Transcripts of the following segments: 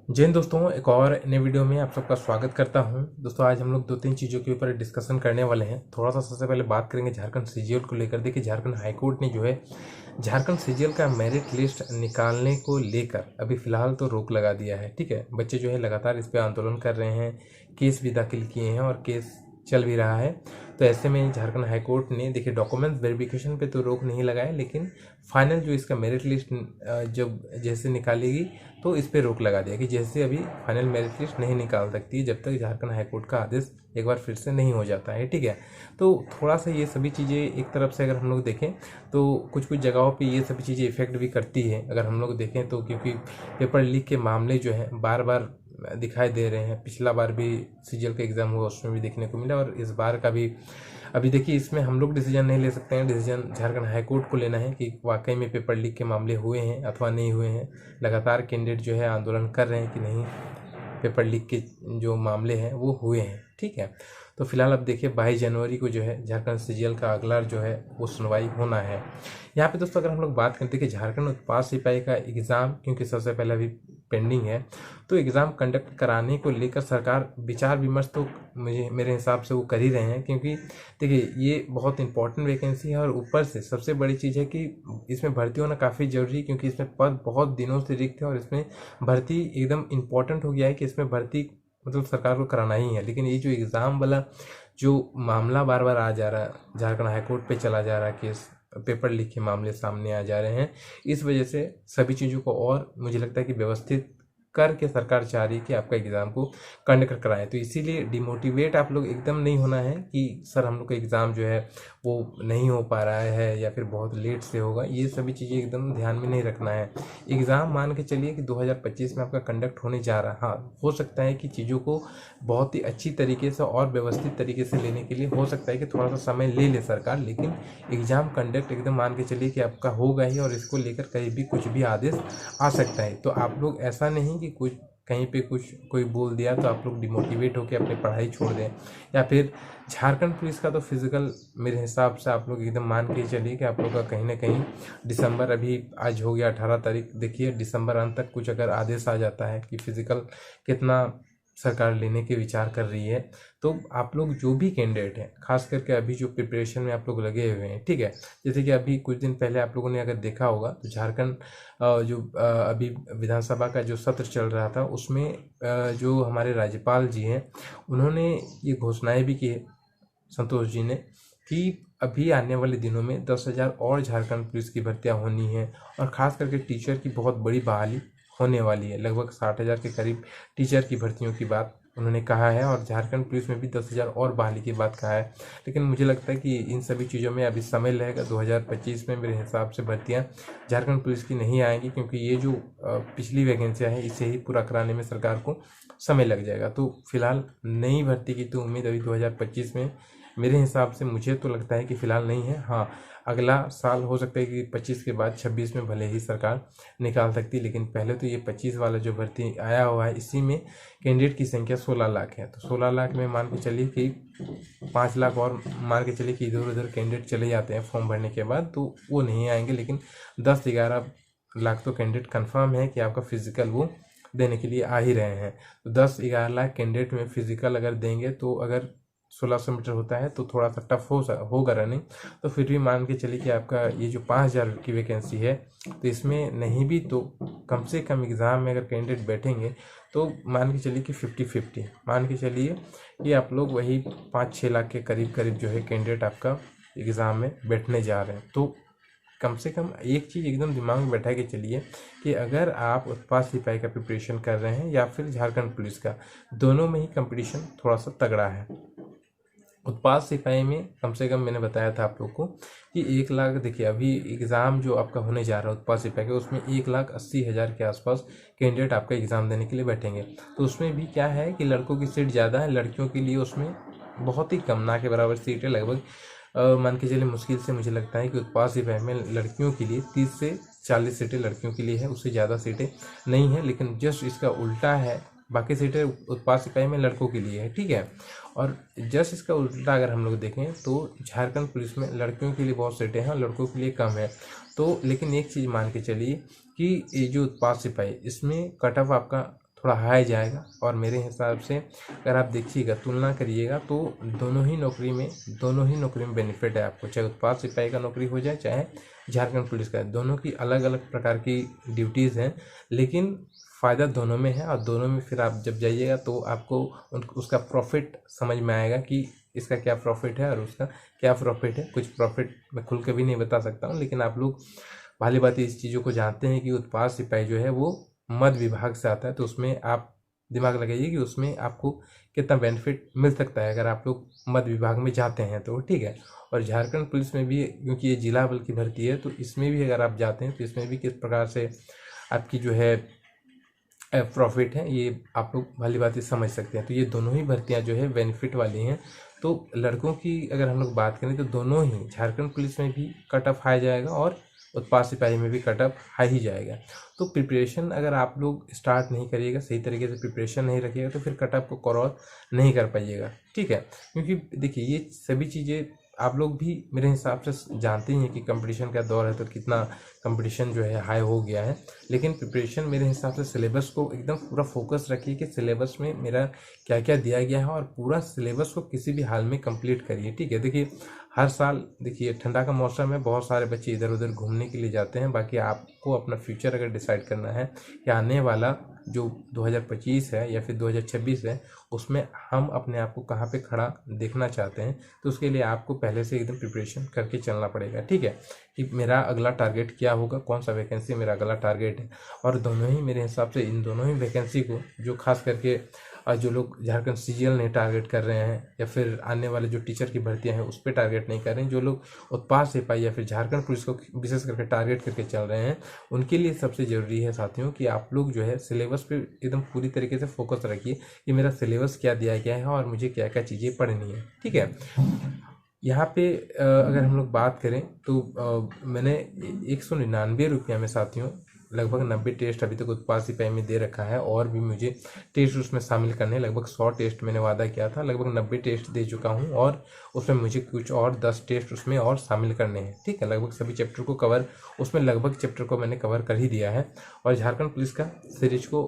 जय हिंद दोस्तों, एक और नए वीडियो में आप सबका स्वागत करता हूं। दोस्तों आज हम लोग दो तीन चीज़ों के ऊपर डिस्कशन करने वाले हैं। थोड़ा सा सबसे पहले बात करेंगे झारखंड सीजीएल को लेकर। देखिए, झारखंड हाईकोर्ट ने जो है झारखंड सीजीएल का मेरिट लिस्ट निकालने को लेकर अभी फिलहाल तो रोक लगा दिया है। ठीक है, बच्चे जो है लगातार इस पर आंदोलन कर रहे हैं, केस भी दाखिल किए हैं और केस चल भी रहा है। तो ऐसे में झारखंड हाईकोर्ट ने देखिए डॉक्यूमेंट्स वेरिफिकेशन पे तो रोक नहीं लगाया, लेकिन फाइनल जो इसका मेरिट लिस्ट जब जैसे निकालेगी तो इस पे रोक लगा दिया कि जैसे अभी फाइनल मेरिट लिस्ट नहीं निकाल सकती जब तक झारखंड हाईकोर्ट का आदेश एक बार फिर से नहीं हो जाता है। ठीक है, तो थोड़ा सा ये सभी चीज़ें एक तरफ से अगर हम लोग देखें तो कुछ कुछ जगहों पे ये सभी चीज़ें इफेक्ट भी करती है अगर हम लोग देखें तो, क्योंकि पेपर लीक के मामले जो है बार बार दिखाई दे रहे हैं। पिछला बार भी सीजीएल का एग्ज़ाम हुआ, उसमें भी देखने को मिला, और इस बार का भी। अभी देखिए, इसमें हम लोग डिसीजन नहीं ले सकते हैं, डिसीजन झारखंड हाईकोर्ट को लेना है कि वाकई में पेपर लीक के मामले हुए हैं अथवा नहीं हुए हैं। लगातार कैंडिडेट जो है आंदोलन कर रहे हैं कि नहीं, पेपर लीक के जो मामले हैं वो हुए हैं। ठीक है, तो फिलहाल अब देखिए 22 जनवरी को जो है झारखंड सीजीएल का अगला जो है वो सुनवाई होना है। यहाँ पे दोस्तों अगर हम लोग बात करते हैं कि झारखंड उत्पाद सिपाही का एग्ज़ाम क्योंकि सबसे पहले अभी पेंडिंग है, तो एग्ज़ाम कंडक्ट कराने को लेकर सरकार विचार विमर्श तो मेरे हिसाब से वो कर ही रहे हैं, क्योंकि देखिए ये बहुत इंपॉर्टेंट वैकेंसी है और ऊपर से सबसे बड़ी चीज़ है कि इसमें भर्ती होना काफ़ी ज़रूरी है, क्योंकि इसमें पद बहुत दिनों से रिक्त है और इसमें भर्ती एकदम इम्पॉर्टेंट हो गया है कि इसमें भर्ती मतलब सरकार को कराना ही है। लेकिन ये जो एग्ज़ाम वाला जो मामला बार बार आ जा रहा है, झारखंड हाईकोर्ट पे चला जा रहा है केस, पेपर लीक के मामले सामने आ जा रहे हैं, इस वजह से सभी चीज़ों को और मुझे लगता है कि व्यवस्थित करके सरकार चाह रही है कि आपका एग्ज़ाम को कंडक्ट कराएं। तो इसीलिए डिमोटिवेट आप लोग एकदम नहीं होना है कि सर हम लोग का एग्ज़ाम जो है वो नहीं हो पा रहा है या फिर बहुत लेट से होगा, ये सभी चीज़ें एकदम ध्यान में नहीं रखना है। एग्ज़ाम मान के चलिए कि 2025 में आपका कंडक्ट होने जा रहा है। हाँ, हो सकता है कि चीज़ों को बहुत ही अच्छी तरीके से और व्यवस्थित तरीके से लेने के लिए हो सकता है कि थोड़ा सा समय ले ले सरकार, लेकिन एग्ज़ाम कंडक्ट एकदम मान के चलिए कि आपका होगा ही, और इसको लेकर कहीं भी कुछ भी आदेश आ सकता है। तो आप लोग ऐसा नहीं कि कुछ कहीं पे कुछ कोई बोल दिया तो आप लोग डिमोटिवेट होकर अपनी पढ़ाई छोड़ दें। या फिर झारखंड पुलिस का तो फिजिकल मेरे हिसाब से आप लोग एकदम मान के चलिए कि आप लोग का कहीं ना कहीं दिसंबर, अभी आज हो गया 18 तारीख, देखिए दिसंबर अंत तक कुछ अगर आदेश आ जाता है कि फिजिकल कितना सरकार लेने के विचार कर रही है, तो आप लोग जो भी कैंडिडेट हैं, खास करके अभी जो प्रिपरेशन में आप लोग लगे हुए हैं, ठीक है, जैसे कि अभी कुछ दिन पहले आप लोगों ने अगर देखा होगा तो झारखंड अभी विधानसभा का जो सत्र चल रहा था उसमें जो हमारे राज्यपाल जी हैं उन्होंने ये घोषणाएं भी की है, संतोष जी ने, कि अभी आने वाले दिनों में 10,000 और झारखंड पुलिस की भर्तियां होनी है, और ख़ास करके टीचर की बहुत बड़ी बहाली होने वाली है। लगभग 60,000 के करीब टीचर की भर्तियों की बात उन्होंने कहा है, और झारखंड पुलिस में भी 10,000 और बहाली की बात कहा है। लेकिन मुझे लगता है कि इन सभी चीज़ों में अभी समय लगेगा। 2025 में मेरे हिसाब से भर्तियां झारखंड पुलिस की नहीं आएंगी, क्योंकि ये जो पिछली वैकेंसियाँ हैं इसे ही पूरा कराने में सरकार को समय लग जाएगा। तो फिलहाल नई भर्ती की तो उम्मीद अभी 2025 में मेरे हिसाब से मुझे तो लगता है कि फ़िलहाल नहीं है। हाँ, अगला साल हो सकता है कि 25 के बाद 26 में भले ही सरकार निकाल सकती है, लेकिन पहले तो ये 25 वाला जो भर्ती आया हुआ है इसी में कैंडिडेट की संख्या 16 लाख है। तो 16 लाख में मान के चलिए कि 5 लाख और मान के चलिए कि इधर उधर कैंडिडेट चले जाते हैं फॉर्म भरने के बाद, तो वो नहीं आएंगे। लेकिन 10-11 लाख तो कैंडिडेट कन्फर्म है कि आपका फिजिकल वो देने के लिए आ ही रहे हैं। तो 10-11 लाख कैंडिडेट में फिजिकल अगर देंगे तो अगर 1600 मीटर होता है तो थोड़ा सा टफ होगा रनिंग, तो फिर भी मान के चलिए कि आपका ये जो 5,000 की वैकेंसी है तो इसमें नहीं भी तो कम से कम एग्ज़ाम में अगर कैंडिडेट बैठेंगे तो मान के चलिए कि 50-50 मान के चलिए कि आप लोग वही 5-6 लाख के करीब जो है कैंडिडेट आपका एग्ज़ाम में बैठने जा रहे हैं। तो कम से कम एक चीज़ एकदम दिमाग में बैठा के चलिए कि अगर आप उत्पाद सिपाही का प्रिपरेशन कर रहे हैं या फिर झारखंड पुलिस का, दोनों में ही कंपटीशन थोड़ा सा तगड़ा है। उत्पाद सिपाही में कम से कम मैंने बताया था आप लोग को कि 1 लाख, देखिए अभी एग्ज़ाम जो आपका होने जा रहा है उत्पाद सिपाही का उसमें 1,80,000 के आसपास कैंडिडेट आपका एग्ज़ाम देने के लिए बैठेंगे। तो उसमें भी क्या है कि लड़कों की सीट ज़्यादा है, लड़कियों के लिए उसमें बहुत ही कम, ना के बराबर सीट है। लगभग मान के चलिए मुश्किल से मुझे लगता है कि उत्पाद सिपाही में लड़कियों के लिए 30 से 40 सीटें लड़कियों के लिए है, उससे ज़्यादा सीटें नहीं है। लेकिन जस्ट इसका उल्टा है, बाकी सीटें उत्पाद सिपाही में लड़कों के लिए है, ठीक है। और जस्ट इसका उल्टा अगर हम लोग देखें तो झारखंड पुलिस में लड़कियों के लिए बहुत सीटें हैं, लड़कों के लिए कम है। तो लेकिन एक चीज़ मान के चलिए कि ये जो उत्पाद सिपाही इसमें कट ऑफ आपका थोड़ा हाई जाएगा। और मेरे हिसाब से अगर आप देखिएगा, तुलना करिएगा, तो दोनों ही नौकरी में बेनिफिट है आपको, चाहे उत्पाद सिपाही का नौकरी हो जाए चाहे झारखंड पुलिस का। दोनों की अलग अलग प्रकार की ड्यूटीज़ हैं, लेकिन फ़ायदा दोनों में है। और दोनों में फिर आप जब जाइएगा तो आपको उसका प्रॉफिट समझ में आएगा कि इसका क्या प्रॉफिट है और उसका क्या प्रॉफिट है। कुछ प्रॉफिट मैं खुल के भी नहीं बता सकता हूँ, लेकिन आप लोग भली बात इस चीज़ों को जानते हैं कि उत्पाद सिपाही जो है वो मध्य विभाग से आता है। तो उसमें आप दिमाग लगाइए कि उसमें आपको कितना बेनिफिट मिल सकता है अगर आप लोग मध्य विभाग में जाते हैं तो, ठीक है। और झारखंड पुलिस में भी, क्योंकि ये जिला बल की भर्ती है, तो इसमें भी अगर आप जाते हैं तो इसमें भी किस प्रकार से आपकी जो है प्रॉफिट है, ये आप लोग भली बात समझ सकते हैं। तो ये दोनों ही भर्तियां जो है बेनिफिट वाली हैं। तो लड़कों की अगर हम लोग बात करें तो दोनों ही, झारखंड पुलिस में भी कट ऑफ हाई जाएगा और उत्पाद सिपाही में भी कट ऑफ हाई ही जाएगा। तो प्रिपरेशन अगर आप लोग स्टार्ट नहीं करिएगा, सही तरीके से प्रिपरेशन नहीं रखिएगा, तो फिर कट ऑफ को क्रॉस नहीं कर पाइएगा, ठीक है। क्योंकि देखिए ये सभी चीज़ें आप लोग भी मेरे हिसाब से जानते ही हैं कि कंपटीशन का दौर है, तो कितना कंपटीशन जो है हाई हो गया है। लेकिन प्रिपरेशन मेरे हिसाब से सिलेबस को एकदम पूरा फोकस रखिए कि सिलेबस में मेरा क्या क्या दिया गया है, और पूरा सिलेबस को किसी भी हाल में कंप्लीट करिए, ठीक है। देखिए हर साल, देखिए ठंडा का मौसम है, बहुत सारे बच्चे इधर उधर घूमने के लिए जाते हैं। बाकी आपको अपना फ्यूचर अगर डिसाइड करना है कि आने वाला जो 2025 है या फिर 2026 है, उसमें हम अपने आप को कहाँ पे खड़ा देखना चाहते हैं, तो उसके लिए आपको पहले से एकदम प्रिपरेशन करके चलना पड़ेगा, ठीक है। कि मेरा अगला टारगेट क्या होगा, कौन सा वैकेंसी मेरा अगला टारगेट है। और दोनों ही मेरे हिसाब से, इन दोनों ही वैकेंसी को, जो खास करके जो लोग झारखंड सीजीएल नहीं टारगेट कर रहे हैं, या फिर आने वाले जो टीचर की भर्तियां हैं उस पर टारगेट नहीं कर रहे हैं, जो लोग उत्पाद सिपाही या फिर झारखंड पुलिस को विशेष करके टारगेट करके चल रहे हैं, उनके लिए सबसे ज़रूरी है साथियों कि आप लोग जो है सिलेबस पे एकदम पूरी तरीके से फोकस रखिए कि मेरा सिलेबस क्या दिया गया है और मुझे क्या क्या चीज़ें पढ़नी है, ठीक है। यहाँ पे अगर हम लोग बात करें तो मैंने 199 रुपया में साथियों लगभग 90 टेस्ट अभी तक उत्पाद सिपाही में दे रखा है, और भी मुझे टेस्ट उसमें शामिल करने हैं। लगभग 100 टेस्ट मैंने वादा किया था, लगभग 90 टेस्ट दे चुका हूँ, और उसमें मुझे कुछ और 10 टेस्ट उसमें और शामिल करने हैं, ठीक है। लगभग सभी चैप्टर को कवर, उसमें लगभग चैप्टर को मैंने कवर कर ही दिया है। और झारखंड पुलिस का सीरीज को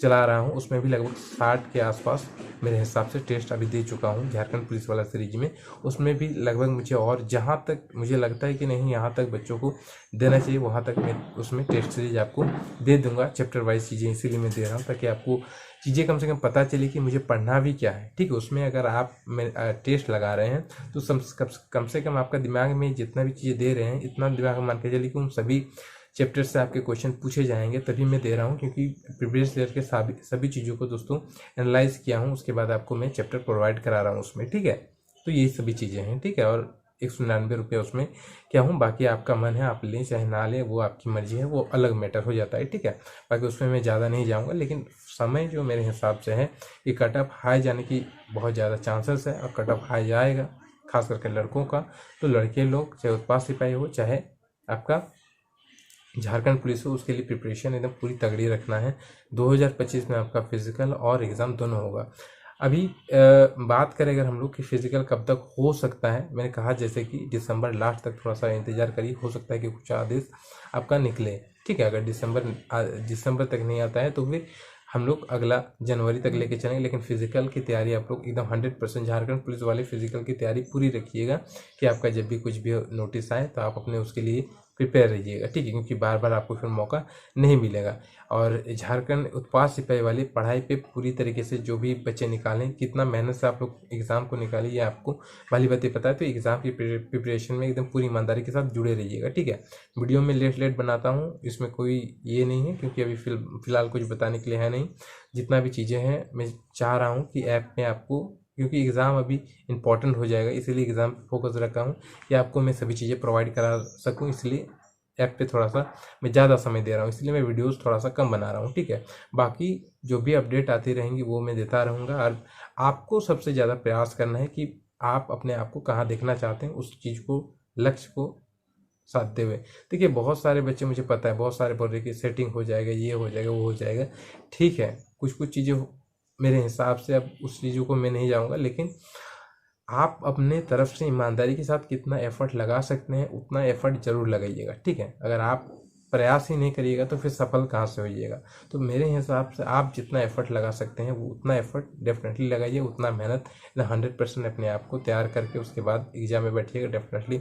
चला रहा हूँ, उसमें भी लगभग 60 के आसपास मेरे हिसाब से टेस्ट अभी दे चुका हूँ झारखंड पुलिस वाला सीरीज में। उसमें भी लगभग मुझे, और जहाँ तक मुझे लगता है कि नहीं यहाँ तक बच्चों को देना चाहिए, वहाँ तक मैं उसमें टेस्ट सीरीज आपको दे दूंगा, चैप्टर वाइज चीज़ें इसीलिए मैं दे रहा हूँ, ताकि आपको चीज़ें कम से कम पता चले कि मुझे पढ़ना भी क्या है, ठीक है। उसमें अगर आप टेस्ट लगा रहे हैं तो कम से कम आपका दिमाग में जितना भी चीज़ें दे रहे हैं, इतना दिमाग में मान के चलिए कि उन सभी चैप्टर से आपके क्वेश्चन पूछे जाएंगे, तभी मैं दे रहा हूँ। क्योंकि प्रीवियस ईयर के सभी चीज़ों को दोस्तों एनालाइज किया हूँ, उसके बाद आपको मैं चैप्टर प्रोवाइड करा रहा हूँ उसमें, ठीक है। तो यही सभी चीज़ें हैं, ठीक है। और 199 रुपये उसमें क्या हूँ, बाकी आपका मन है, आप लें चाहे ना लें, वो आपकी मर्जी है, वो अलग मैटर हो जाता है, ठीक है। बाकी उसमें मैं ज़्यादा नहीं जाऊँगा, लेकिन समय जो मेरे हिसाब से है कि कट ऑफ हाई जाने की बहुत ज़्यादा चांसेस है, और कट ऑफ हाई जाएगा खास करके लड़कों का। तो लड़के लोग चाहे उत्पाद सिपाही हो चाहे आपका झारखंड पुलिस हो, उसके लिए प्रिपरेशन एकदम पूरी तगड़ी रखना है। 2025 में आपका फिजिकल और एग्ज़ाम दोनों होगा। अभी बात करें अगर हम लोग कि फिजिकल कब तक हो सकता है, मैंने कहा जैसे कि दिसंबर लास्ट तक थोड़ा सा इंतजार करिए, हो सकता है कि कुछ आदेश आपका निकले, ठीक है। अगर दिसंबर तक नहीं आता है तो फिर हम लोग अगला जनवरी तक लेके चलेंगे। लेकिन फिजिकल की तैयारी आप लोग एकदम 100% झारखंड पुलिस वाले फिजिकल की तैयारी पूरी रखिएगा, कि आपका जब भी कुछ भी नोटिस आए तो आप अपने उसके लिए प्रिपेयर रहिएगा, ठीक है। क्योंकि बार बार आपको फिर मौका नहीं मिलेगा। और झारखंड उत्पाद सिपाही वाली पढ़ाई पे पूरी तरीके से जो भी बच्चे निकालें, कितना मेहनत से आप लोग एग्ज़ाम को निकालें, ये आपको भली बातें पता है। तो एग्ज़ाम की प्रिपरेशन में एकदम पूरी ईमानदारी के साथ जुड़े रहिएगा, ठीक है। वीडियो में लेट बनाता हूँ, इसमें कोई ये नहीं है, क्योंकि अभी फिलहाल कुछ बताने के लिए है नहीं। जितना भी चीज़ें हैं मैं चाह रहा हूँ कि ऐप में आपको, क्योंकि एग्ज़ाम अभी इंपॉर्टेंट हो जाएगा, इसीलिए एग्ज़ाम पे फोकस रखा हूँ कि आपको मैं सभी चीज़ें प्रोवाइड करा सकूँ। इसलिए ऐप पे थोड़ा सा मैं ज़्यादा समय दे रहा हूँ, इसलिए मैं वीडियोस थोड़ा सा कम बना रहा हूँ, ठीक है। बाकी जो भी अपडेट आती रहेंगी वो मैं देता रहूँगा। और आपको सबसे ज़्यादा प्रयास करना है कि आप अपने आप को कहाँ देखना चाहते हैं, उस चीज़ को, लक्ष्य को साधते हुए। देखिए बहुत सारे बच्चे, मुझे पता है बहुत सारे बोल रहे कि सेटिंग हो जाएगा, ये हो जाएगा, वो हो जाएगा, ठीक है। कुछ चीज़ें मेरे हिसाब से, अब उस चीज़ों को मैं नहीं जाऊँगा, लेकिन आप अपने तरफ से ईमानदारी के साथ कितना एफर्ट लगा सकते हैं उतना एफर्ट जरूर लगाइएगा, ठीक है। अगर आप प्रयास ही नहीं करिएगा तो फिर सफल कहाँ से होइएगा। तो मेरे हिसाब से आप जितना एफर्ट लगा सकते हैं वो उतना एफर्ट डेफिनेटली लगाइए, उतना मेहनत 100% अपने आप को तैयार करके उसके बाद एग्जाम में बैठिएगा। डेफिनेटली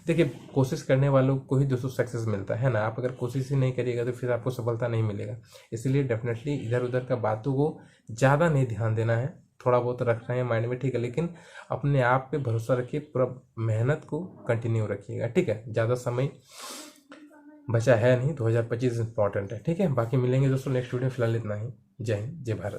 देखिए, कोशिश करने वालों को ही दोस्तों सक्सेस मिलता है ना। आप अगर कोशिश ही नहीं करिएगा तो फिर आपको सफलता नहीं मिलेगा। इसलिए डेफिनेटली इधर उधर का बातों को ज़्यादा नहीं ध्यान देना है, थोड़ा बहुत रख रहे हैं माइंड में, ठीक है, लेकिन अपने आप पे भरोसा रखिए, पूरा मेहनत को कंटिन्यू रखिएगा, ठीक है। ज़्यादा समय बचा है नहीं, 2025 इंपॉर्टेंट है, ठीक है। बाकी मिलेंगे दोस्तों नेक्स्ट वीडियो में, फिलहाल इतना ही। जय हिंद, जय भारत।